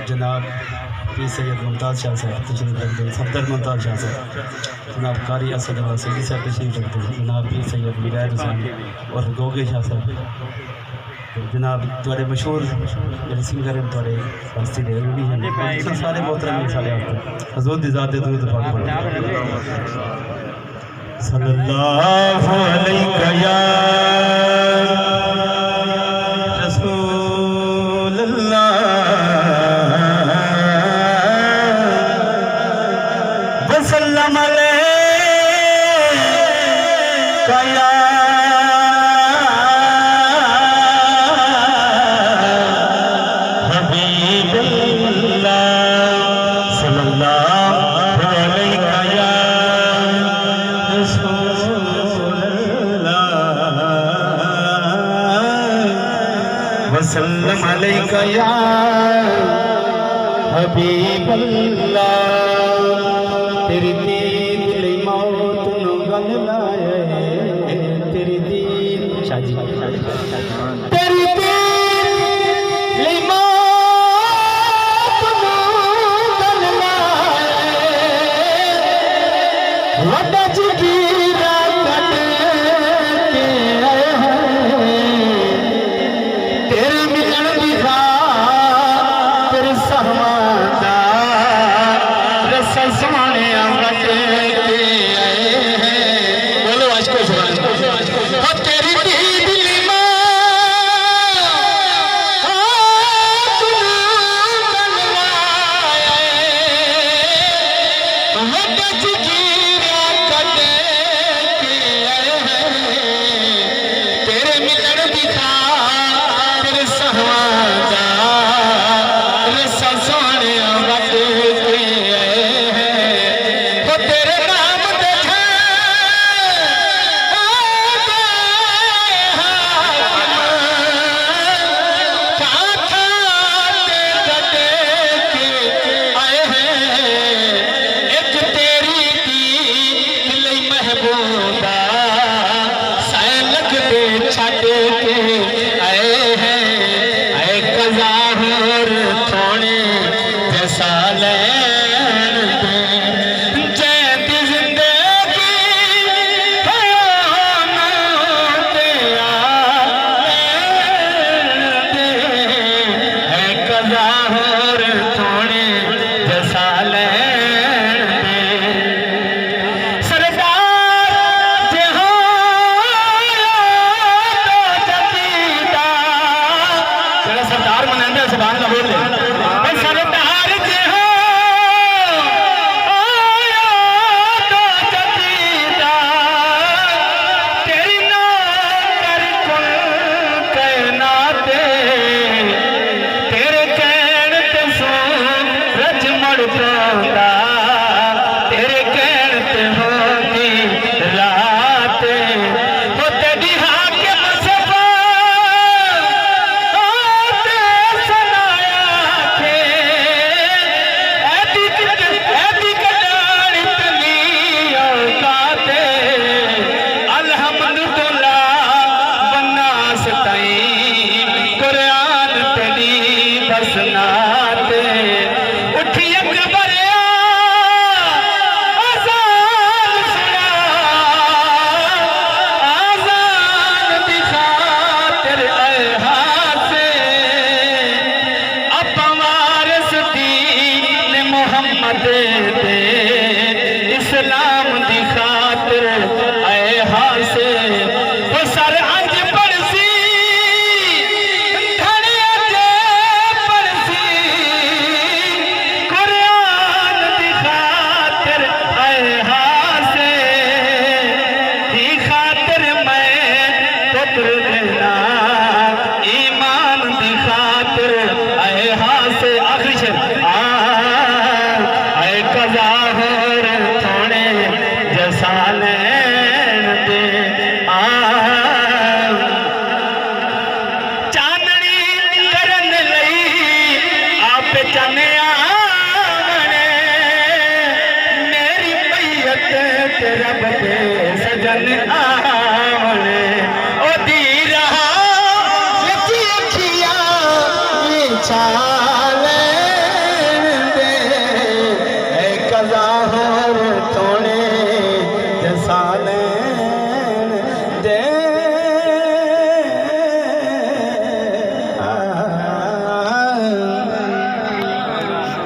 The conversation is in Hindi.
जनाब पी सैयद मुमताज़ शाह साहब तशरीफ रखते हैं, सफदर मुमताज़ शाह साहब, जनाब कारी असद सैदी साहब तशरीफ रखते हैं, जनाब पी सैयद विलायत हुसैन और गोगे शाह साहब, जनाब थोड़े मशहूर जो सिंगर हैं थोड़े हस्ती दे भी हैं सारे मोहतरम सारे हजूर दी ज़ात दे दूर पाक सल्लल्लाहु अलैहि या रसूल अल्लाह वसल्लम अलैका या वसल्लम अलैका या हबीबल्लाह। तेरी दीद लई मौत नु गल लाए, तेरी दीद शाजी तेरी दीद लई मौत नु गल लाए, वड्डा जगीरा कट के आए तेरे मिलन दी खात तेरे सहमादा रसा सोने अमृत के आए हैं। बोलो आज को सुना तेरी दीद लिमा तेरे मिलन दी खात तेरे सहमादा रसा सोने अमृत के आए हैं। वो तेरे नाम दे आए हैं। एक तेरी दीद लई महबूबा सैलक दे छड़ के आए हैं। आए कज़ा होर थोड़े जैसा लैन दे जैदी जिंदगी ते आलैन दे। है कज़ा होर थोड़े जैसा लैन दे। सरदार जे हो तो जदीदा जरा सरदार मनांदे सुभान अल्लाह बोल ले। सरदार जे हो तो जदीदा तेरी नौकर कुल कायनात तेरे कहण ते सूरज मुड़ पौंदा, तेरे कहण ते होंदी रात। वो तेरी हाकिम सफा ते सुनाया थे ऐदी कटाण इतनी औकात। अल्हम्दुलिल्लाह बन्नास ताईं कुरान तेरी बसनात। उठी अकबर आज़ान सुना, आज़ान दी खातिर आए हासे अपा वारिस दीन मोहम्मद दे इस्लाम दी खातिर आए हासे। वो सर अंज पड़सी धड़े अजे पड़सी शान